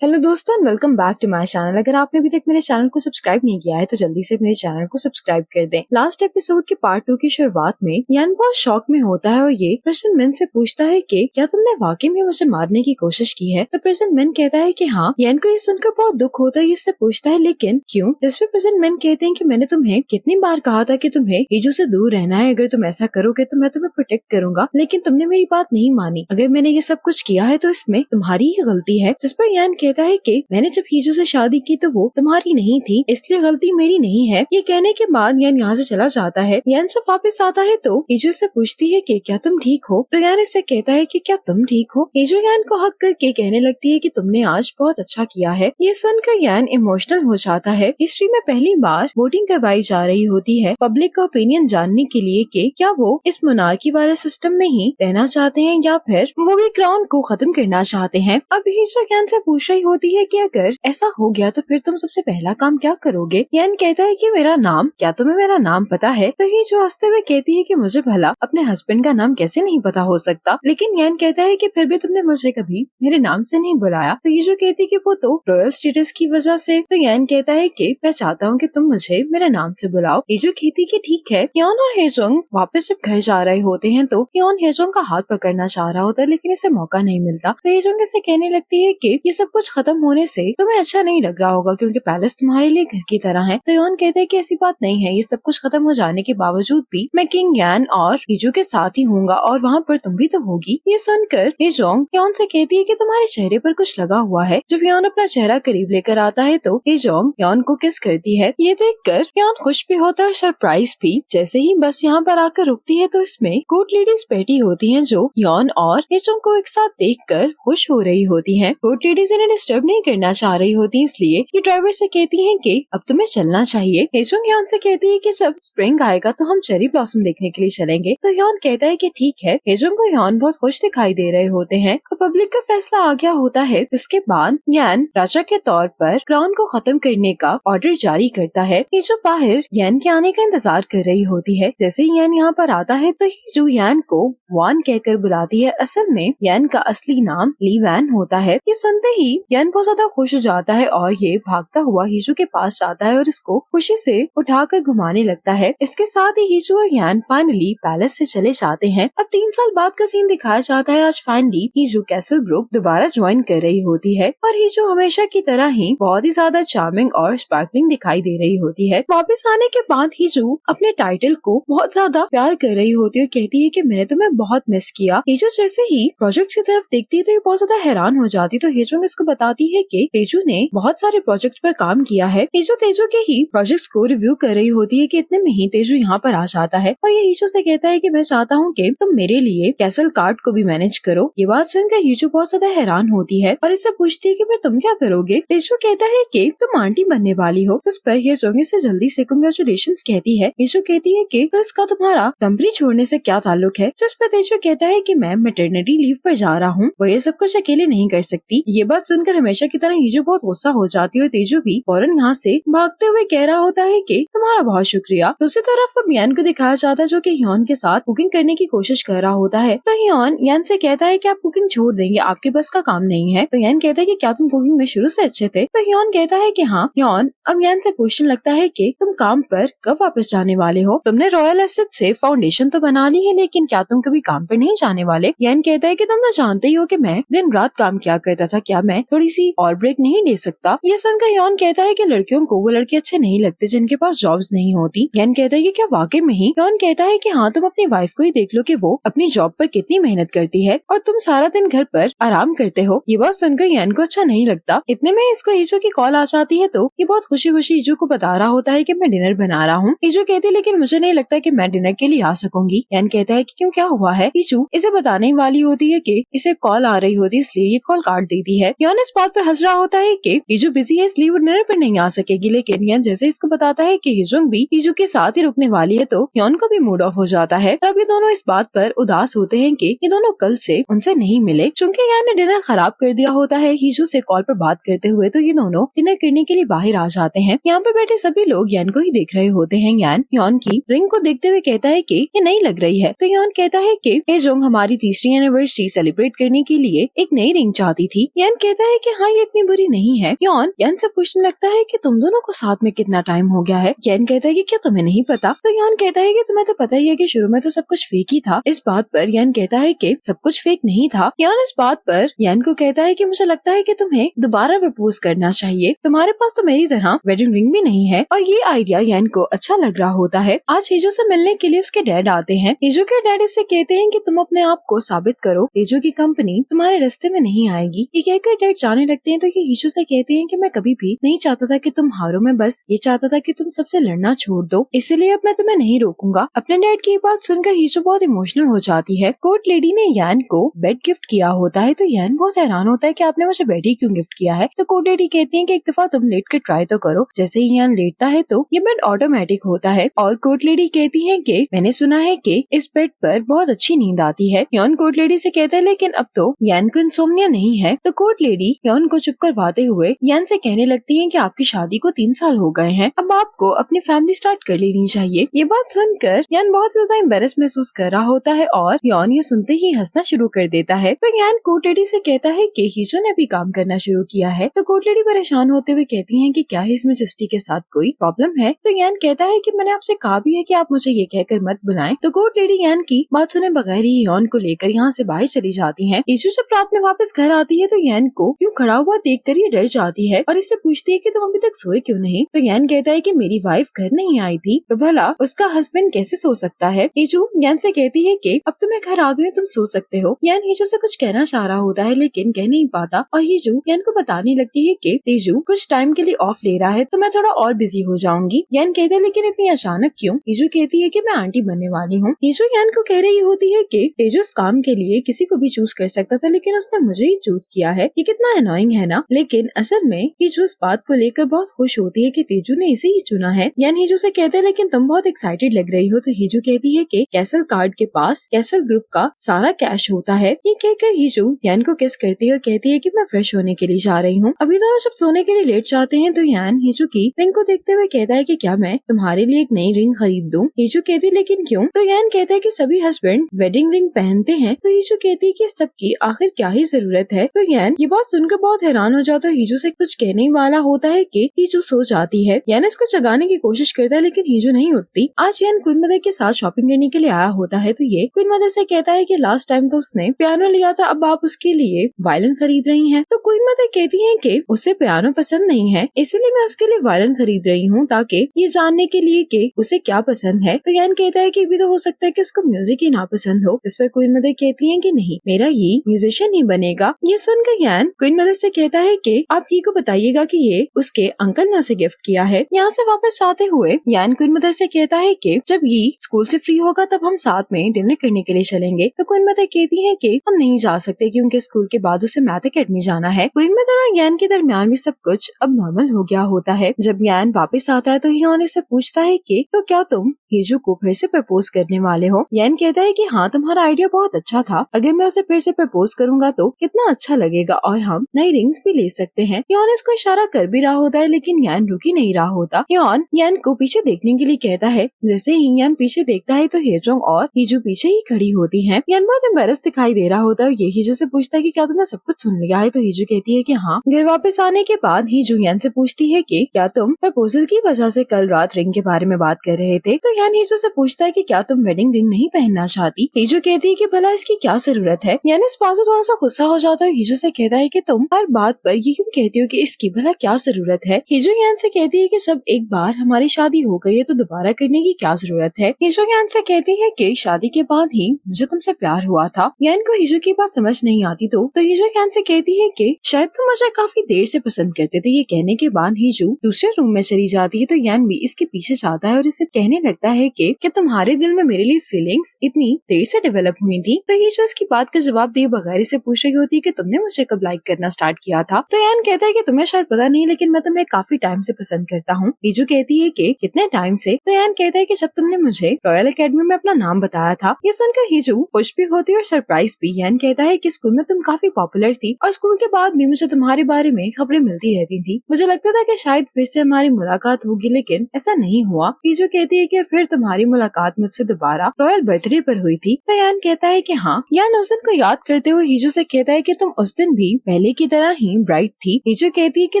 Hello दोस्तों, welcome back to my channel. अगर आपने अभी तक मेरे चैनल को सब्सक्राइब नहीं किया है तो जल्दी से मेरे चैनल को सब्सक्राइब कर दें। लास्ट एपिसोड के पार्ट 2 की शुरुआत में यान बहुत शॉक में होता है और ये प्रेसिडेंट मिन से पूछता है कि क्या तुमने वाकई में मुझे मारने की कोशिश की है। तो प्रेसिडेंट मिन कहता है कि हाँ। यान को ये सुनकर बहुत दुख होता है, इससे पूछता है लेकिन क्यों। जिसपे प्रेसिडेंट मिन कहते हैं कि मैंने तुम्हें कितनी बार कहा था कि तुम्हें हीजू से दूर रहना है, अगर तुम ऐसा करोगे तो मैं तुम्हें प्रोटेक्ट करूंगा, लेकिन तुमने मेरी बात नहीं मानी। अगर मैंने ये सब कुछ किया है तो इसमें तुम्हारी ही गलती है। जिस पर यान कहता है कि मैंने जब हीजू से शादी की तो वो तुम्हारी नहीं थी, इसलिए गलती मेरी नहीं है। ये कहने के बाद यान यहाँ से चला जाता है। यान जब वापस आता है तो हीजू से पूछती है कि क्या तुम ठीक हो। तो यान इससे कहता है कि क्या तुम ठीक हो। हीजू यान को हक करके कहने लगती है कि तुमने आज बहुत अच्छा किया है। ये सुनकर यान इमोशनल हो जाता है। हिस्ट्री में पहली बार वोटिंग करवाई जा रही होती है पब्लिक का ओपिनियन जानने के लिए कि क्या वो इस मोनार्की वाले सिस्टम में ही रहना चाहते हैं या फिर वो भी क्राउन को खत्म करना चाहते हैं। अब हीजू यान से पूछ रही होती है कि अगर ऐसा हो गया तो फिर तुम सबसे पहला काम क्या करोगे। यान कहता है कि मेरा नाम, क्या तुम्हें मेरा नाम पता है। तो हीजू हंसते हुए कहती है कि मुझे भला अपने हस्बैंड का नाम कैसे नहीं पता हो सकता, लेकिन यान कहता है कि फिर भी तुमने मुझे कभी मेरे नाम से नहीं बुलाया। तो हीजू कहती है कि वो तो रॉयल स्टेटस की वजह से। तो यान कहता है कि मैं चाहता हूँ कि तुम मुझे मेरे नाम से बुलाओ। हीजू कहती कि ठीक है। यान और हेजोंग वापस जब घर जा रहे होते हैं तो यान हेजोंग का हाथ पकड़ना चाह रहा होता है, लेकिन इसे मौका नहीं मिलता। तो हेजोंग इसे कहने लगती है कि ये सब कुछ खत्म होने से तुम्हें अच्छा नहीं लग रहा होगा क्योंकि पैलेस तुम्हारे लिए घर की तरह है। तो यान कहते हैं कि ऐसी बात नहीं है, ये सब कुछ खत्म हो जाने के बावजूद भी मैं किंग यान और हीजू के साथ ही हूँगा और वहाँ पर तुम भी तो होगी। ये सुनकर हेजोंग यान से कहती है कि तुम्हारे चेहरे पर कुछ लगा हुआ है। जब यान अपना चेहरा करीब लेकर आता है तो हेजोंग यान को किस करती है। ये देखकर यान खुश भी होता है, सरप्राइज भी। जैसे ही बस यहाँ पर आकर रुकती है तो इसमें कोर्ट लेडीज बैठी होती है जो यान और हेजोंग को एक साथ देखकर खुश हो रही होती है। कोर्ट लेडीज इन्हें डिस्टर्ब नहीं करना चाह रही होती, इसलिए ये ड्राइवर से कहती हैं कि अब तुम्हें चलना चाहिए। हेजोंग यान से कहती है कि जब स्प्रिंग आएगा तो हम चेरी ब्लॉसम देखने के लिए चलेंगे। तो यान कहता है कि ठीक है। हेजोंग को यान बहुत खुश दिखाई दे रहे होते हैं। पब्लिक का फैसला आ गया होता है, जिसके बाद यान राजा के तौर पर क्राउन को खत्म करने का ऑर्डर जारी करता है। हीजू बाहर यान के आने का इंतजार कर रही होती है। जैसे ही यान यहाँ पर आता है तो हीजू यान को वान कहकर बुलाती है। असल में यान का असली नाम ली वैन होता है। ये सुनते ही यान बहुत ज्यादा खुश हो जाता है और ये भागता हुआ हीजू के पास जाता है और इसको खुशी से उठाकर घुमाने लगता है। इसके साथ ही हीजू और यान फाइनली पैलेस से चले जाते हैं। अब 3 साल बाद का सीन दिखाया जाता है। आज फाइनली हीजू कैसल ब्रुक दोबारा ज्वाइन कर रही होती है और हीजू हमेशा की तरह ही बहुत ही ज्यादा चार्मिंग और स्पार्कलिंग दिखाई दे रही होती है। वापस आने के बाद हीजू अपने टाइटल को बहुत ज्यादा प्यार कर रही होती है और कहती है कि मैंने तुम्हें बहुत मिस किया। हीजू जैसे ही प्रोजेक्ट की तरफ देखती है तो ये बहुत ज्यादा हैरान हो जाती है। तो हीजू इसको बताती है कि तेजू ने बहुत सारे प्रोजेक्ट पर काम किया है। हीजू तेजू के ही प्रोजेक्ट्स को रिव्यू कर रही होती है कि इतने में ही तेजू यहाँ पर आ जाता है और ये हीजू से कहता है कि मैं चाहता हूँ कि तुम मेरे लिए कैसल कार्ड को भी मैनेज करो। ये बात सुनकर हीजू बहुत ज्यादा हैरान होती है और इससे पूछती है कि फिर तुम क्या करोगे। तेजू कहता है कि तुम आंटी बनने वाली हो। जिस पर ये जोंगी से जल्दी से कांग्रेचुलेशंस कहती है। हीजू कहती है कि तो इसका तुम्हारा कंपनी छोड़ने से क्या ताल्लुक है। जिस पर तेजू कहता है कि मैं मैटरनिटी लीव पर जा रहा हूँ, वो ये सब कुछ अकेले नहीं कर सकती। ये बात सुनकर हमेशा की तरह हीजू बहुत गुस्सा हो जाती है और तेजू भी फौरन यहाँ से भागते हुए कह रहा होता है कि तुम्हारा बहुत शुक्रिया। दूसरी तरफ अब यान को दिखाया जाता है जो कि ह्योन के साथ कुकिंग करने की कोशिश कर रहा होता है। तो ह्योन यान से कहता है कि आप कुकिंग छोड़ देंगे, आपके बस का काम नहीं है। तो यान कहता है कि क्या तुम कुकिंग में शुरू से अच्छे थे। तो ह्योन कहता है कि हाँ। ह्योन अब यान से पूछने लगता है कि तुम काम पर कब वापस जाने वाले हो। तुमने रॉयल एसेट से फाउंडेशन तो बना ली है, लेकिन क्या तुम कभी काम पर नहीं जाने वाले। यान कहता है कि तुम तो जानते ही हो कि मैं दिन रात काम क्या करता था, क्या मैं थोड़ी सी और ब्रेक नहीं ले सकता। ये सुनकर यान कहता है कि लड़कियों को वो लड़के अच्छे नहीं लगते जिनके पास जॉब्स नहीं होती। यान कहता है कि क्या वाकई में ही। यान कहता है कि हाँ, तुम अपनी वाइफ को ही देख लो कि वो अपनी जॉब पर कितनी मेहनत करती है और तुम सारा दिन घर पर आराम करते हो। ये बात सुनकर यान को अच्छा नहीं लगता। इतने में इसको हीजू की कॉल आ जाती है तो ये बहुत खुशी खुशी हीजू को बता रहा होता है कि मैं डिनर बना रहा हूँ। हीजू कहती है लेकिन मुझे नहीं लगता कि मैं डिनर के लिए आ सकूंगी। यान कहता है कि क्यों, क्या हुआ है। हीजू इसे बताने वाली होती है कि इसे कॉल आ रही होती है, इसलिए ये कॉल काट देती है। यान इस बात पर हंस रहा होता है कि हीजू बिजी है इसलिए वो डिनर पर नहीं आ सकेगी, लेकिन यान जैसे इसको बताता है कि हीजोंग भी हीजू के साथ ही रुकने वाली है तो यान को भी मूड ऑफ हो जाता है। अब ये दोनों इस बात पर उदास होते हैं कि ये दोनों कल से उनसे नहीं मिले। चूंकि यान ने डिनर खराब कर दिया होता है हीजू से कॉल पर बात करते हुए, तो ये दोनों डिनर करने के लिए बाहर आ जाते हैं। यहाँ पे बैठे सभी लोग यान को ही देख रहे होते हैं। यान की रिंग को देखते हुए कहता है कि ये नई लग रही है। तो यान कहता है कि हेजोंग हमारी तीसरी एनिवर्सरी सेलिब्रेट करने के लिए एक नई रिंग चाहती थी। यान कहता है कि हाँ ये इतनी बुरी नहीं है। यॉन यान से पूछने लगता है कि तुम दोनों को साथ में कितना टाइम हो गया है। यान कहता है कि क्या तुम्हें नहीं पता? तो यान कहता है कि तुम्हें तो पता ही है कि शुरू में तो सब कुछ फेक ही था। इस बात पर यान कहता है कि सब कुछ फेक नहीं था। यान इस बात पर यान को कहता है कि मुझे लगता है कि तुम्हें दोबारा प्रपोज करना चाहिए। तुम्हारे पास तो मेरी तरह वेडिंग रिंग भी नहीं है। और ये आइडिया यान को अच्छा लग रहा होता है। आज हीजो से मिलने के लिए उसके डैड आते हैं। हीजो के डैड इससे कहते हैं कि तुम अपने आप को साबित करो, हीजो की कंपनी तुम्हारे रास्ते में नहीं आएगी। ये कहकर डैड जाने लगते हैं तो ये हीजो से कहते हैं कि मैं कभी भी नहीं चाहता था कि तुम हारो, मैं बस ये चाहता था कि तुम सबसे लड़ना छोड़ दो, इसलिए अब मैं तुम्हें नहीं रोकूंगा। अपने डैड की बात सुनकर हीजो बहुत इमोशनल हो जाती है। कोर्ट लेडी ने यान को बेड गिफ्ट किया होता है तो यान बहुत हैरान होता है कि आपने मुझे बेड ही क्यों गिफ्ट किया है। तो कोर्ट लेडी कहती है कि एक दफा तुम लेट कर ट्राई तो करो। जैसे ही यान लेटता है तो ये बेड ऑटोमेटिक होता है। और कोर्ट लेडी कहती है कि मैंने सुना है कि इस बेड पर बहुत अच्छी नींद आती है। यान कोर्ट लेडी से कहता है लेकिन अब तो यान को इंसोम्निया नहीं है। तो कोर्ट लेडी यान को चुप करवाते हुए यान से कहने लगती है कि आपकी शादी को 3 साल हो गए हैं, अब आपको अपनी फैमिली स्टार्ट कर लेनी चाहिए। ये बात सुनकर यान बहुत ज्यादा एम्बेरस महसूस कर रहा होता है और यान ये सुनते ही हंसना शुरू कर देता है। तो यान कोर्ट लेडी से कहता है कि हीजो ने भी काम करना शुरू किया है। तो कोर्ट लेडी परेशान होते हुए कहती है कि क्या इसमें जस्टी के साथ कोई प्रॉब्लम है? तो यान कहता है कि मैंने आपसे कहा भी है कि आप मुझे ये कहकर मत बुलाएं। तो कोर्ट लेडी यान की बात सुने बगैर ही यान को लेकर यहाँ से बाहर चली जाती है। हीजो जब रात में वापस घर आती है तो यान को यूँ खड़ा हुआ देखकर ये डर जाती है और इससे पूछती है कि तुम अभी तक सोए क्यों नहीं? तो यान कहता है कि मेरी वाइफ घर नहीं आई थी तो भला उसका हस्बैंड कैसे सो सकता है? हीजो यान से कहती है कि अब तुम्हें घर आ गए, तुम सो सकते हो। यान हीजो से कुछ कहना चाह रहा होता है लेकिन कह नहीं पाता और हीजो यान को बताने लगती है कि हीजो कुछ टाइम के लिए ऑफ ले रहा है तो मैं थोड़ा और बिजी हो जाऊंगी। यान कहते हैं लेकिन इतनी अचानक क्यों? हीजो कहती है कि मैं आंटी बनने वाली हूँ। हीजो यान को कह रही होती है कि हीजो इस काम के लिए किसी को भी चूज कर सकता था लेकिन उसने मुझे ही चूज किया है, ये कितना अनोइंग है ना। लेकिन असल में हीजो इस बात को लेकर बहुत खुश होती है कि तेजू ने इसे ही चुना है। यान हीजो से कहते हैं लेकिन तुम बहुत एक्साइटेड लग रही हो। तो हीजो कहती है कि कैसल कार्ड के पास कैसल ग्रुप का सारा कैश होता है। ये कहकर हीजो यान को किस करती है और कहती है कि मैं फ्रेश होने के लिए जा रही हूँ। अभी दोनों जब सोने के लिए लेट जाते हैं तो यान हीजो की रिंग को देखते हुए कहता है कि क्या मैं तुम्हारे लिए एक नई रिंग खरीद दूं? हीजो कहती है लेकिन क्यों? तो यान कहता है कि सभी हस्बैंड वेडिंग रिंग पहनते हैं। तो हीजो कहती है कि सबकी आखिर क्या ही जरूरत है। तो यान ये बात सुनकर बहुत हैरान हो जाता है। हीजो से कुछ कहने वाला होता है कि हीजो सो जाती है। यान इसको जगाने की कोशिश करता है लेकिन हीजो नहीं उठती। आज यान क्वीन मदर के साथ शॉपिंग करने के लिए आया होता है तो ये क्वीन मदर से कहता है कि लास्ट टाइम तो उसने पियानो लिया था, अब आप उसके लिए वायलिन खरीद रही हैं। तो क्वीन मदर कहती है कि उसे पियानो पसंद नहीं है इसलिए मैं उसके लिए वायलिन खरीद रही हूँ ताकि ये जानने के लिए कि उसे क्या पसंद है। तो यान कहता है कि भी तो हो सकता है कि उसको म्यूजिक ही ना पसंद हो। इस पर क्वीन मदर कहती है कि नहीं, मेरा ये म्यूजिशियन ही बनेगा। ये सुनकर यान क्वीन मदर से कहता है कि आप ये को बताइएगा कि ये उसके अंकल ने उसे गिफ्ट किया है। यहाँ से वापस आते हुए यान क्वीन मदर से कहता है कि जब ये स्कूल से फ्री होगा तब हम साथ में डिनर करने के लिए चलेंगे। तो क्वीन मदर कहती है कि हम नहीं जा सकते क्योंकि स्कूल के बाद उसे मैथ अकेडमी जाना है। क्वीन मदर और यान के दरमियान भी सब कुछ अब नॉर्मल हो गया होता है। जब यान वापस आता है तो यान इससे पूछता है कि तो क्या तुम हीजो को फिर से प्रपोज करने वाले हो? यान कहता है कि हाँ, तुम्हारा आइडिया बहुत अच्छा था, अगर मैं उसे फिर से प्रपोज करूंगा तो कितना अच्छा लगेगा और हम नई रिंग्स भी ले सकते हैं। यान इसको इशारा कर भी रहा होता है लेकिन यान रुक ही नहीं रहा होता। यान को पीछे देखने के लिए कहता है। जैसे ही यान पीछे देखता है तो हेजोंग और हीजो पीछे ही खड़ी होती हैं। यान बहुत एम्बेरस दिखाई दे रहा होता है। ये हीजो से पूछता है कि क्या तुमने सब कुछ सुन लिया है? तो हीजो कहती है कि हाँ। घर वापस आने के बाद हीजो यान से पूछती है कि क्या तुम प्रपोजल की वजह से कल रात रिंग के बारे में बात कर रहे थे? तो यान हीजो से पूछता है कि क्या तुम वेडिंग रिंग नहीं पहनना चाहती? हीजो कहती है कि भला इसकी क्या जरूरत है? यान इस बात में थोड़ा सा गुस्सा हो जाता है। हीजो से कहता है कि तुम हर बात पर ये क्यों कहती हो कि इसकी भला क्या जरूरत है? हीजो यान से कहती है कि सब एक बार हमारी शादी हो गई है तो दोबारा करने की क्या जरूरत है? हीजो यान से कहती है कि शादी के बाद ही मुझे तुमसे प्यार हुआ था। यान को हीजो की बात समझ नहीं आती तो हीजो यान से कहती है कि शायद तुम मुझे काफी देर से पसंद करते थे। ये कहने के बाद हीजो दूसरे रूम में चली जाती है तो यान भी इसके पीछे जाता है और इसे कहने लगता है कि तुम्हारे दिल में मेरे लिए फीलिंग्स इतनी देर से डेवलप हुई थी। तो हीजो इसकी बात का जवाब दिए बगैर इसे पूछ रही होती है कि तुमने मुझे कब लाइक करना स्टार्ट किया था? तो यान कहता है कि तुम्हें शायद पता नहीं लेकिन मैं तुम्हें काफी टाइम से पसंद करता हूँ। हीजो कहती है कि कितने टाइम से? तो यान कहता है कि जब तुमने मुझे रॉयल एकेडमी में अपना नाम बताया था। ये सुनकर हीजो खुश भी होती है और सरप्राइज भी। यान कहता है कि स्कूल में तुम काफी पॉपुलर थी और स्कूल के बाद भी मुझे तुम्हारे बारे में खबरें मिलती रहती थी। मुझे लगता था कि शायद फिर से हमारी मुलाकात होगी लेकिन ऐसा नहीं हुआ। हीजो कहती है कि फिर तुम्हारी मुलाकात मुझसे दोबारा रॉयल बर्थडे पर हुई थी। तो यान कहता है कि हाँ। यान उस दिन को याद करते हुए हीजो से कहता है कि तुम उस दिन भी पहले पहले की तरह ही ब्राइट थी। हीजो कहती है कि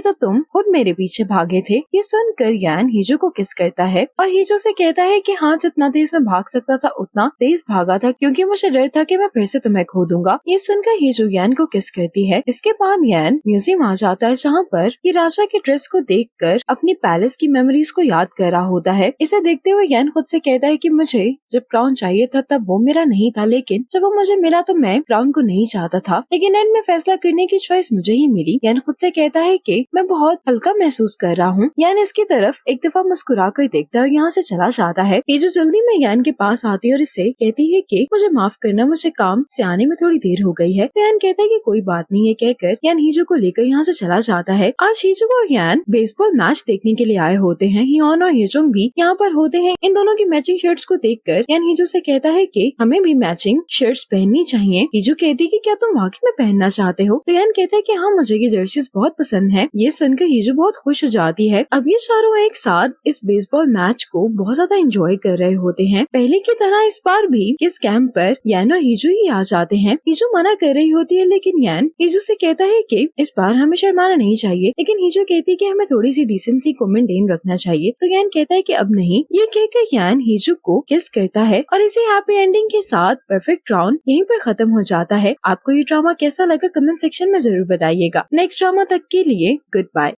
तो तुम खुद मेरे पीछे भागे थे। ये सुनकर यान हीजो को किस करता है और हीजो से कहता है कि हाँ, जितना तेज मैं भाग सकता था उतना तेज भागा था, क्योंकि मुझे डर था कि मैं फिर से तुम्हें खो दूंगा। ये सुनकर हीजो यान को किस करती है। इसके बाद यान म्यूजियम आ जाता है, जहाँ पर ये राजा के ड्रेस को देखकर अपनी पैलेस की मेमोरीज को याद कर रहा होता है। इसे देखते हुए यान खुद से कहता है कि मुझे जब क्राउन चाहिए था तब वो मेरा नहीं था, लेकिन जब वो मुझे मिला तो मैं क्राउन को नहीं चाहता था, लेकिन एंड में फैसला करने की चॉइस मुझे ही मिली। यान खुद से कहता है कि मैं बहुत हल्का महसूस कर रहा हूँ। यान इसकी तरफ एक दफा मुस्कुरा कर देखता है और यहाँ से चला जाता है। ये जो जल्दी में यान के पास आती है और इससे कहती है कि मुझे माफ करना, मुझे काम से आने में थोड़ी देर हो गई है। तो यान कहता है कि कोई बात नहीं है कहकर यान हीजो को लेकर यहाँ से चला जाता है। आज हीजो और यान बेसबॉल मैच देखने के लिए आए होते हैं। हियोन और येजोंग भी यहाँ पर होते हैं। इन दोनों की मैचिंग शर्ट्स को देखकर यान हीजो से कहता है कि हमें भी मैचिंग शर्ट्स पहननी चाहिए। हीजो कहती है कि क्या तुम वाकई में पहनना चाहते हो। तो यान कहता है कि हाँ, मुझे ये जर्सीज बहुत पसंद है। ये सुनकर हीजो बहुत खुश हो जाती है। अब ये चारों एक साथ इस बेसबॉल मैच को बहुत ज्यादा एंजॉय कर रहे होते हैं। पहले की तरह इस बार भी इस कैंप पर यान और हीजो ही आ जाते हैं। हीजो मना कर रही होती है, लेकिन यान हीजो से कहता है कि इस बार हमें शर्माना नहीं चाहिए, लेकिन हीजो कहती है कि हमें थोड़ी सी डिसेंसी को मेंटेन रखना चाहिए। तो यान कहता है कि अब नहीं। ये कहकर यान हीजो को किस करता है और इसी हैप्पी एंडिंग के साथ परफेक्ट राउंड यहीं पर खत्म हो जाता है। आपको ये ड्रामा कैसा लगा कमेंट सेक्शन में जरूर बताइएगा। नेक्स्ट ड्रामा तक के लिए गुड बाय।